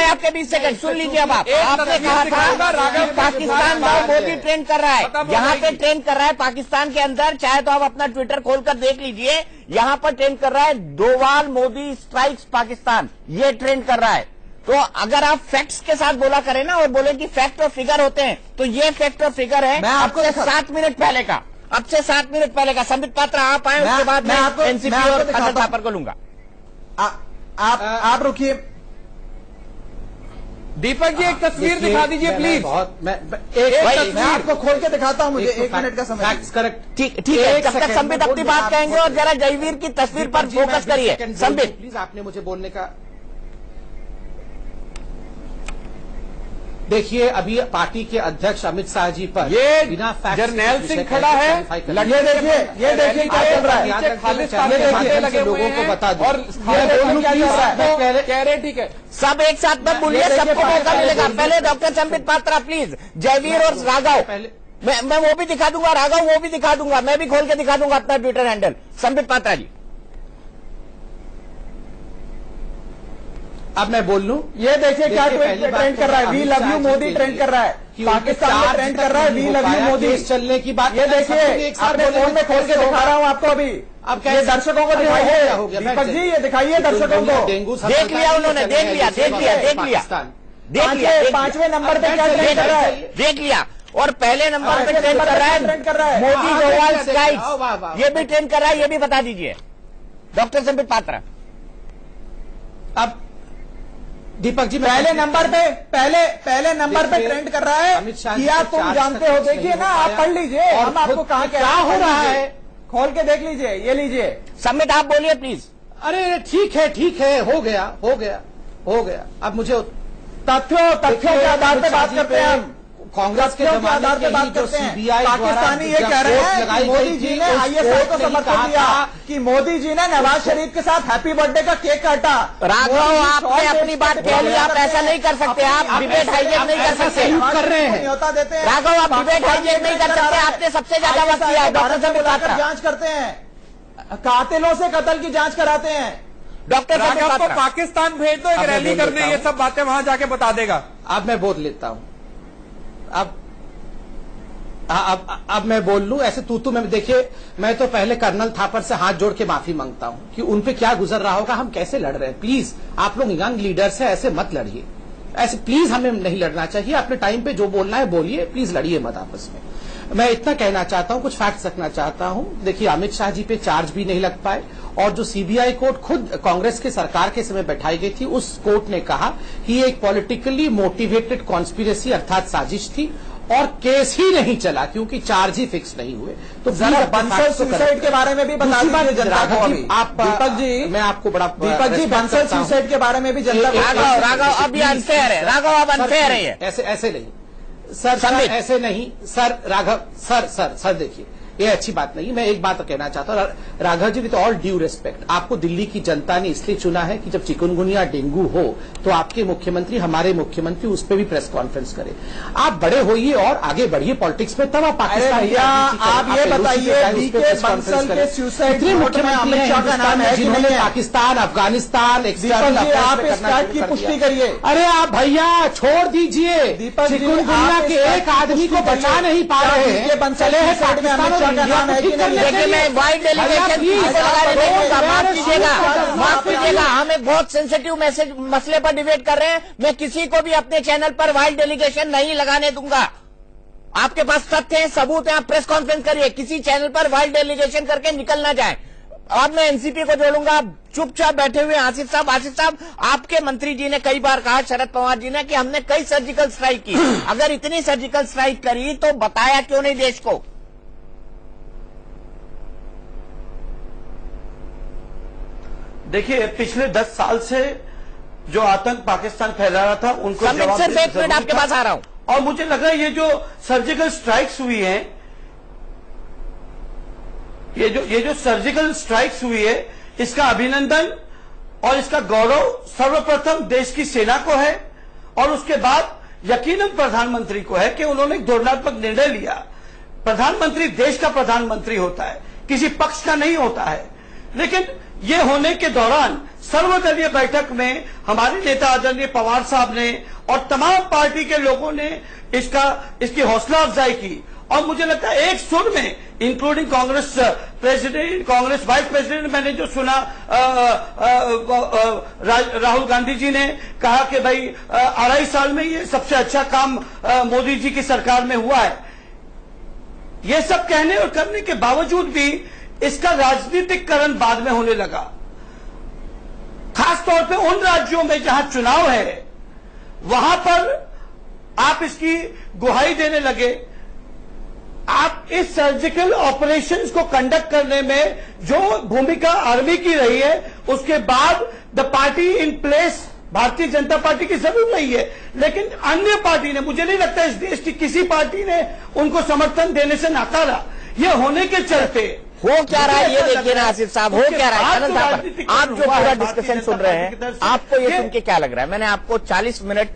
A: आपके 20 सेकंड। सुन लीजिए, अब आपने कहा था पाकिस्तान मोदी ट्रेंड कर रहा है, यहाँ पे ट्रेंड कर रहा है पाकिस्तान के अंदर। चाहे तो आप अपना ट्विटर खोलकर देख लीजिए, यहां पर ट्रेंड कर रहा है 2 बार मोदी स्ट्राइक्स पाकिस्तान, ये ट्रेंड कर रहा है। तो अगर आप फैक्ट्स के साथ बोला करें ना और बोले कि फैक्ट और फिगर होते हैं, तो ये फैक्ट और फिगर है अब से 7 मिनट पहले का, अब से 7 मिनट पहले का। संबित पात्रा आप आए, उसके बाद मैं एनसीपी और कर्नल थापर को लूंगा।
H: आप रुकिए
I: दीपक जी, एक तस्वीर दिखा दीजिए प्लीज।
H: मैं आपको खोल के दिखाता हूँ, मुझे 1 मिनट का समय।
A: करेक्ट, ठीक है, जब तक संबित अपनी बात कहेंगे और जरा जयवीर की तस्वीर पर फोकस करिए। संबित
G: प्लीज, आपने मुझे बोलने का, देखिए अभी पार्टी के अध्यक्ष अमित शाह जी पर
I: ये
G: बिना फैक्ट
I: जरनैल सिंह खड़ा है,
H: ये देखिए क्या चल रहा है,
I: खालिस्तान के झंडे लगे लोगों को बता दो और
G: कह रहे ठीक है,
A: सब एक साथ में बोलिए, सबको मौका मिलेगा। पहले डॉक्टर संबित पात्रा प्लीज, जयवीर और राघव, मैं वो भी दिखा दूंगा, राघव वो भी दिखा दूंगा, मैं भी खोल के दिखा दूंगा अपना ट्विटर हैंडल। संबित पात्रा जी,
H: अब मैं बोल लूं, ये देखिए क्या ट्रेंड कर रहा है, we love you Modi trend कर रहा है, पाकिस्तान में ट्रेंड कर रहा है, वी लव यू मोदी
G: चलने की बात।
H: ये देखिए अपने फोन में खोल के दिखा रहा हूं आपको अभी। अब ये दर्शकों को दिखाइए दीपक जी, ये दिखाइए दर्शकों को।
A: देख लिया उन्होंने, देख लिया
H: 5वें नंबर पे क्या ट्रेंड कर रहा है,
A: देख लिया। और पहले नंबर पे ट्रेंड कर रहा है मोदी गोवाल स्ट्राइक्स, ये भी ट्रेंड कर रहा है, ये भी बता दीजिए डॉक्टर संबित पात्रा।
H: अब दीपक जी पहले नंबर पे ट्रेंड कर रहा है,
G: अमित शाह
H: क्या तुम जानते हो, देखिए ना, आप पढ़ लीजिए, हम आपको कहा क्या हो रहा है, खोल के देख लीजिए, ये लीजिए।
A: संबित आप बोलिए प्लीज।
G: अरे ठीक है, हो गया। अब मुझे
H: तथ्यों के आधार पे बात करते हैं हम,
G: कांग्रेस के आधार पे बात करते हैं।
H: पाकिस्तानी ये कह रहे हैं कि मोदी जी ने आईएसआई को समर्थन दिया, कि मोदी जी ने नवाज शरीफ के साथ हैप्पी बर्थडे का केक काटा।
A: राघव आपने अपनी बात कह ली, आप ऐसा नहीं कर सकते, आप डिबेट हाईजेक नहीं कर सकते,
G: कर रहे हैं
H: न्योता देते हैं।
A: राघव आप डिबेट हाईजेक नहीं कर सकते, आपने सबसे ज्यादा वक्त किया है। डॉक्टर संबित पात्रा
H: जांच करते हैं, कातिलों से कत्ल की जांच कराते हैं।
A: डॉक्टर संबित
I: राघव को
A: पात्रा
I: पाकिस्तान भेज दो, एक रैली करने, ये सब बातें वहां जाके बता देगा।
G: अब मैं बोल लेता हूं, अब मैं बोल लूं, ऐसे तू में देखिए, मैं तो पहले कर्नल थापर से हाथ जोड़ के माफी मांगता हूं कि उन पे क्या गुजर रहा होगा, हम कैसे लड़ रहे हैं। प्लीज आप लोग यंग लीडर्स हैं, ऐसे मत लड़िए, ऐसे प्लीज हमें नहीं लड़ना चाहिए। अपने टाइम पे जो बोलना है बोलिए, प्लीज लड़िए मत आपस में। मैं इतना कहना चाहता हूं, कुछ फैक्ट्स रखना चाहता हूं। देखिए अमित शाह जी पे चार्ज भी नहीं लग पाए, और जो सीबीआई कोर्ट खुद कांग्रेस के सरकार के समय बैठाई गई थी, उस कोर्ट ने कहा कि ये एक पॉलिटिकली मोटिवेटेड कॉन्स्पिरेसी अर्थात साजिश थी, और केस ही नहीं चला क्योंकि चार्ज ही फिक्स नहीं हुए। तो
H: बंसल सुसाइड के बारे में भी बता दीजिए जनता को।
G: आप
H: दीपक जी,
G: मैं आपको बड़ा
H: दीपक जी, बंसल सुसाइड के बारे में भी जनता को।
A: राघव अब ये अनफेयर है, राघव अब अनफेयर है,
G: ऐसे नहीं सर, ऐसे नहीं सर, राघव सर देखिए, ये अच्छी बात नहीं। मैं एक बात कहना चाहता हूँ, Raghav ji, with all due respect, आपको दिल्ली की जनता ने इसलिए चुना है कि जब चिकनगुनिया डेंगू हो तो आपके मुख्यमंत्री, हमारे मुख्यमंत्री, उस पर भी प्रेस कॉन्फ्रेंस करें। आप बड़े होइए और आगे बढ़िए पॉलिटिक्स में, तब आप पाकिस्तान।
H: आप ये बताइए, बंसल के सुसाइड
G: मुख्यमंत्री है जिन्होंने पाकिस्तान, अफगानिस्तान,
H: आप इस फैक्ट की पुष्टि करिए।
G: अरे आप भैया छोड़ दीजिए, चिकनगुनिया के एक आदमी को बचा नहीं पा रहे हैं, चले हैं पाकिस्तान।
A: देखिए मैं वाइड डेलीगेशन माफ कीजिएगा, हम एक बहुत सेंसिटिव मसले पर डिबेट कर रहे हैं। मैं किसी को भी अपने चैनल पर वाइड डेलीगेशन नहीं लगाने दूंगा। आपके पास तथ्य हैं, सबूत हैं, आप प्रेस कॉन्फ्रेंस करिए, किसी चैनल पर वाइड डेलीगेशन करके निकल ना जाए। अब मैं एनसीपी को जोड़ूंगा, चुपचाप बैठे हुए आसिफ साहब, आपके मंत्री जी ने कई बार कहा, शरद पवार जी ने, कि हमने कई सर्जिकल स्ट्राइक की। अगर इतनी सर्जिकल स्ट्राइक करी तो बताया क्यों नहीं देश को?
J: देखिए पिछले 10 साल से जो आतंक पाकिस्तान फैला रहा था उनको जवाब
A: सिर्फ एक मिनट आपके पास आ रहा हूं।
J: और मुझे लग रहा है ये जो सर्जिकल स्ट्राइक्स हुई हैं, ये जो सर्जिकल स्ट्राइक्स हुई है, इसका अभिनंदन और इसका गौरव सर्वप्रथम देश की सेना को है, और उसके बाद यकीनन प्रधानमंत्री को है कि उन्होंने एक धोरणात्मक निर्णय लिया। प्रधानमंत्री देश का प्रधानमंत्री होता है, किसी पक्ष का नहीं होता है। लेकिन ये होने के दौरान सर्वदलीय बैठक में हमारे नेता आदरणीय पवार साहब ने और तमाम पार्टी के लोगों ने इसकी हौसला अफजाई की, और मुझे लगता है एक सुर में, including Congress president, Congress vice president, मैंने जो सुना राहुल गांधी जी ने कहा कि भाई 2.5 साल में ये सबसे अच्छा काम मोदी जी की सरकार में हुआ है। ये सब कहने और करने के बावजूद भी इसका राजनीतिकरण बाद में होने लगा। खासतौर पे उन राज्यों में जहां चुनाव है, वहां पर आप इसकी गुहाई देने लगे। आप इस सर्जिकल ऑपरेशंस को कंडक्ट करने में जो भूमिका आर्मी की रही है, उसके बाद the party in place Bharatiya Janata party की जरूर रही है, लेकिन अन्य पार्टी ने, मुझे नहीं लगता इस देश की किसी पार्टी ने उनको समर्थन देने से नाकारा। ये होने के चलते
A: हो क्या रहा है ये देखिए ना आसिफ साहब, हो क्या रहा है। कर्नल थापर, आप जो पूरा डिस्कशन सुन रहे हैं, आपको ये सुन के क्या लग रहा है? मैंने आपको 40 मिनट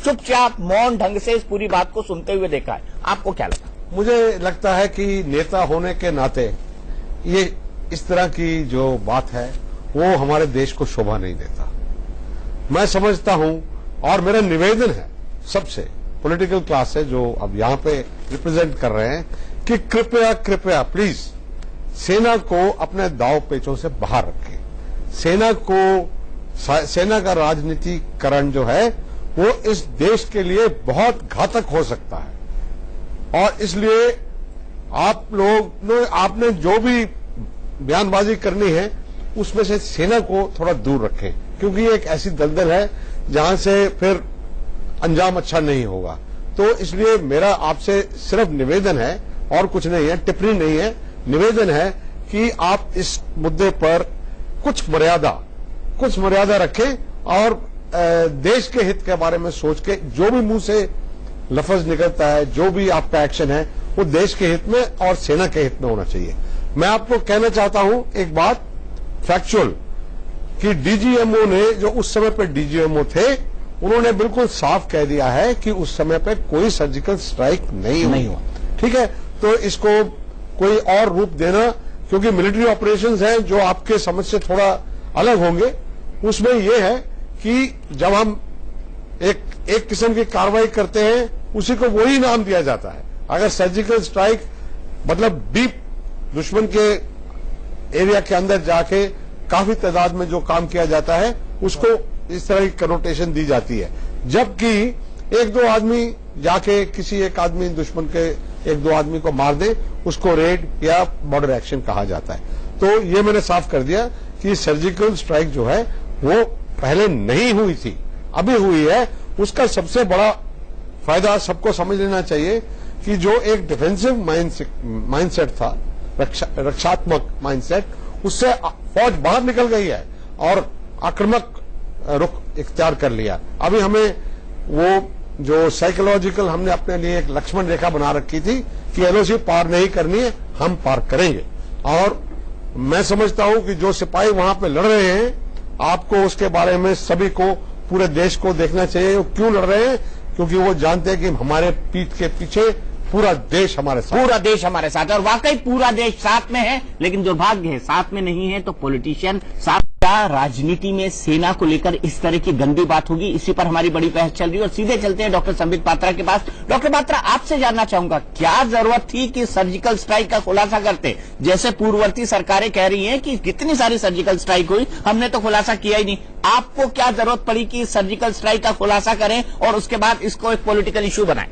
A: चुपचाप मौन ढंग से इस पूरी बात को सुनते हुए देखा है, आपको क्या लगा?
K: मुझे लगता है कि नेता होने के नाते ये इस तरह की जो बात है वो हमारे देश को शोभा नहीं देता। मैं समझता हूं, और मेरा निवेदन है सबसे, पॉलिटिकल क्लास से जो अब यहां पे रिप्रेजेंट कर रहे हैं, कि कृपया कृपया प्लीज सेना को अपने दाव पेचों से बाहर रखें। सेना का राजनीतिकरण जो है वो इस देश के लिए बहुत घातक हो सकता है, और इसलिए आपने जो भी बयानबाजी करनी है उसमें से सेना को थोड़ा दूर रखें, क्योंकि ये एक ऐसी दलदल है जहां से फिर अंजाम अच्छा नहीं होगा। तो इसलिए मेरा आपसे सिर्फ निवेदन है, और कुछ नहीं है, टिप्पणी नहीं है, निवेदन है कि आप इस मुद्दे पर कुछ मर्यादा रखें, और देश के हित के बारे में सोच के जो भी मुंह से लफ्ज निकलता है, जो भी आपका एक्शन है, वो देश के हित में और सेना के हित में होना चाहिए। मैं आपको कहना चाहता हूं एक बात फैक्चुअल, कि डीजीएमओ ने, जो उस समय पे डीजीएमओ थे, उन्होंने बिल्कुल साफ कह दिया है कि उस समय पे कोई सर्जिकल स्ट्राइक नहीं हुआ। ठीक है, तो इसको कोई और रूप देना, क्योंकि मिलिट्री ऑपरेशंस हैं जो आपके समझ से थोड़ा अलग होंगे, उसमें यह है कि जब हम एक किस्म की कार्रवाई करते हैं उसी को वही नाम दिया जाता है। अगर सर्जिकल स्ट्राइक मतलब डीप दुश्मन के एरिया के अंदर जाके काफी तादाद में जो काम किया जाता है उसको इस तरह की कनोटेशन दी जाती है, जबकि एक दो आदमी जाके किसी एक आदमी दुश्मन के एक दो आदमी को मार दे, उसको रेड या बॉर्डर एक्शन कहा जाता है। तो ये मैंने साफ कर दिया कि सर्जिकल स्ट्राइक जो है वो पहले नहीं हुई थी, अभी हुई है। उसका सबसे बड़ा फायदा सबको समझ लेना चाहिए कि जो एक डिफेंसिव माइंडसेट था, रक्षात्मक माइंडसेट, उससे फौज बाहर निकल गई है और आक्रामक रुख इख्तियार कर लिया। अभी हमें वो जो साइकोलॉजिकल हमने अपने लिए एक लक्ष्मण रेखा बना रखी थी कि एलओसी पार नहीं करनी है, हम पार करेंगे। और मैं समझता हूं कि जो सिपाही वहां पे लड़ रहे हैं, आपको उसके बारे में सभी को, पूरे देश को देखना चाहिए वो क्यों लड़ रहे हैं, क्योंकि वो जानते हैं कि हमारे पीठ के पीछे पूरा देश हमारे साथ,
A: पूरा देश हमारे साथ है। और वाकई पूरा देश साथ में है, लेकिन दुर्भाग्य है साथ में नहीं है तो पॉलिटिशियन साथ। क्या राजनीति में सेना को लेकर इस तरह की गंदी बात होगी, इसी पर हमारी बड़ी बहस चल रही है। और सीधे चलते हैं डॉक्टर संबित पात्रा के पास। डॉक्टर पात्रा, आपसे जानना चाहूंगा, क्या जरूरत थी कि सर्जिकल स्ट्राइक का खुलासा करते? जैसे पूर्ववर्ती सरकारें कह रही हैं कि कितनी सारी सर्जिकल स्ट्राइक हुई, हमने तो खुलासा किया ही नहीं। आपको क्या जरूरत पड़ी कि सर्जिकल स्ट्राइक का खुलासा करें और उसके बाद इसको एक पॉलिटिकल इश्यू बनाएं?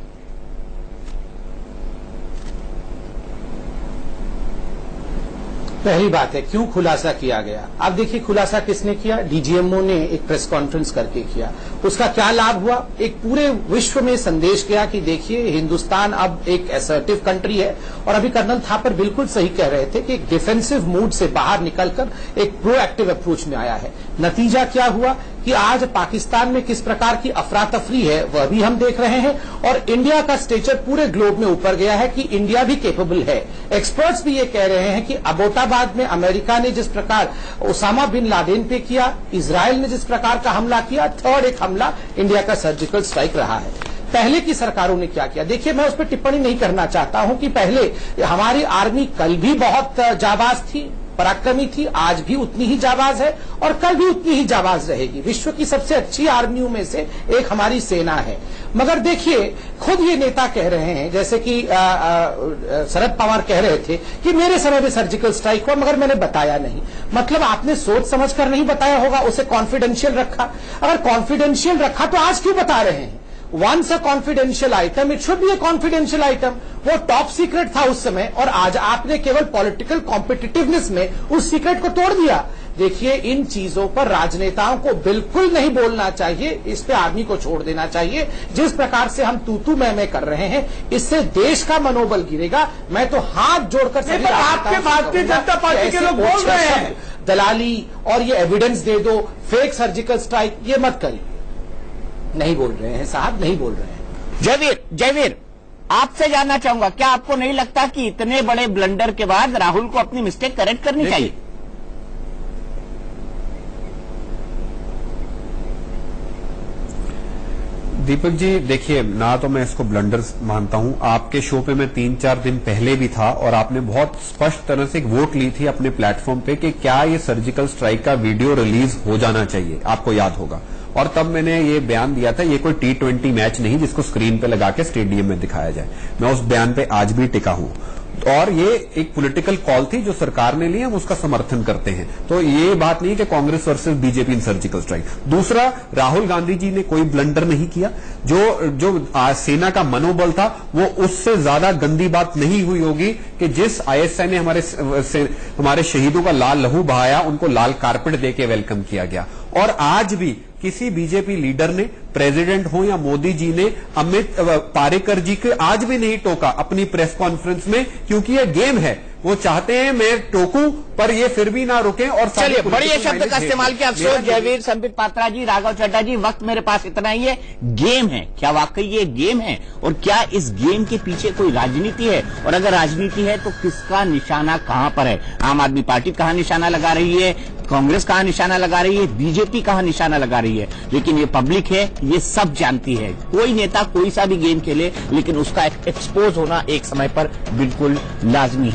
G: पहली बात है क्यों खुलासा किया गया। अब देखिए खुलासा किसने किया, डीजीएमओ ने एक प्रेस कॉन्फ्रेंस करके किया। उसका क्या लाभ हुआ, एक पूरे विश्व में संदेश गया कि देखिए हिंदुस्तान अब एक असर्टिव कंट्री है। और अभी कर्नल थापर बिल्कुल सही कह रहे थे कि एक डिफेंसिव मूड से बाहर निकलकर एक प्रोएक्टिव अप्रोच में आया है। नतीजा क्या हुआ कि आज पाकिस्तान में किस प्रकार की अफरा तफरी है वह भी हम देख रहे हैं, और इंडिया का स्टेचर पूरे ग्लोब में ऊपर गया है कि इंडिया भी कैपेबल है। एक्सपर्ट्स भी ये कह रहे हैं कि अबोटाबाद में अमेरिका ने जिस प्रकार ओसामा बिन लादेन पे किया, इजराइल ने जिस प्रकार का हमला किया, थर्ड एक हमला इंडिया का सर्जिकल स्ट्राइक रहा है। पहले की सरकारों ने क्या किया, देखिए मैं उस पर टिप्पणी नहीं करना चाहता हूं कि पहले हमारी आर्मी कल भी बहुत जाबाज थी, पराक्रमी थी, आज भी उतनी ही जाबाज है और कल भी उतनी ही जाबाज रहेगी। विश्व की सबसे अच्छी आर्मियों में से एक हमारी सेना है। मगर देखिए खुद ये नेता कह रहे हैं, जैसे कि शरद पवार कह रहे थे कि मेरे समय में सर्जिकल स्ट्राइक हुआ मगर मैंने बताया नहीं। मतलब आपने सोच समझकर नहीं बताया होगा, उसे कॉन्फिडेंशियल रखा। अगर कॉन्फिडेंशियल रखा तो आज क्यों बता रहे हैं? Once a confidential item, it should be a confidential item. वो टॉप सीक्रेट था उस समय और आज आपने केवल पॉलिटिकल कॉम्पिटिटिवनेस में उस सीक्रेट को तोड़ दिया। देखिए इन चीजों पर राजनेताओं को बिल्कुल नहीं बोलना चाहिए, इस पे आर्मी को छोड़ देना चाहिए। जिस प्रकार से हम तू मैं कर रहे हैं, इससे देश का मनोबल गिरेगा। मैं तो हाथ जोड़कर सभी
J: आपके भारतीय जनता पार्टी के लोग बोल रहे हैं
G: दलाली और ये एविडेंस दे दो, फेक सर्जिकल स्ट्राइक, ये मत करिए। नहीं बोल रहे हैं साहब, नहीं बोल रहे हैं।
A: जयवीर आपसे जानना चाहूंगा, क्या आपको नहीं लगता कि इतने बड़े ब्लंडर के बाद राहुल को अपनी मिस्टेक करेक्ट करनी चाहिए?
F: दीपक जी देखिए, ना तो मैं इसको ब्लंडर मानता हूं। आपके शो पे मैं 3-4 दिन पहले भी था और आपने बहुत स्पष्ट तरह से एक वोट ली थी अपने प्लेटफॉर्म पे कि क्या ये सर्जिकल स्ट्राइक का वीडियो रिलीज हो जाना चाहिए, आपको याद होगा। और तब मैंने ये बयान दिया था, ये कोई T20 मैच नहीं जिसको स्क्रीन पे लगा के स्टेडियम में दिखाया जाए। मैं उस बयान पे आज भी टिका हूं और ये एक पॉलिटिकल कॉल थी जो सरकार ने ली, हम उसका समर्थन करते हैं। तो ये बात नहीं कि Congress versus BJP in surgical strike. दूसरा, राहुल गांधी जी ने कोई ब्लंडर नहीं किया। जो सेना का मनोबल था वो उससे ज्यादा गंदी बात नहीं हुई होगी कि जिस ISI ने हमारे शहीदों का लाल लहू बहाया, उनको लाल कारपेट देके वेलकम किया गया। और आज भी किसी बीजेपी लीडर ने, प्रेसिडेंट हो या मोदी जी ने, अमित पारेकर जी के आज भी नहीं टोका अपनी प्रेस कॉन्फ्रेंस में, क्योंकि ये गेम है। वो चाहते हैं मैं टोकूं पर ये फिर भी ना रुकें। और
A: चलिए, बढ़िया शब्द का इस्तेमाल किया। अफसोस जयवीर, संबित पात्रा जी, राघव चड्ढा जी, वक्त मेरे पास इतना ही है। गेम है, क्या वाकई ये गेम है? और क्या इस गेम के पीछे कोई राजनीति है? और अगर राजनीति है तो किसका निशाना कहां पर है? आम आदमी पार्टी कहां निशाना लगा रही है, कांग्रेस कहां निशाना लगा रही है, बीजेपी कहां निशाना लगा रही है? लेकिन ये पब्लिक है, ये सब जानती है। कोई नेता कोई सा भी गेम खेले, लेकिन उसका एक्सपोज होना एक समय पर बिल्कुल लाजमी है।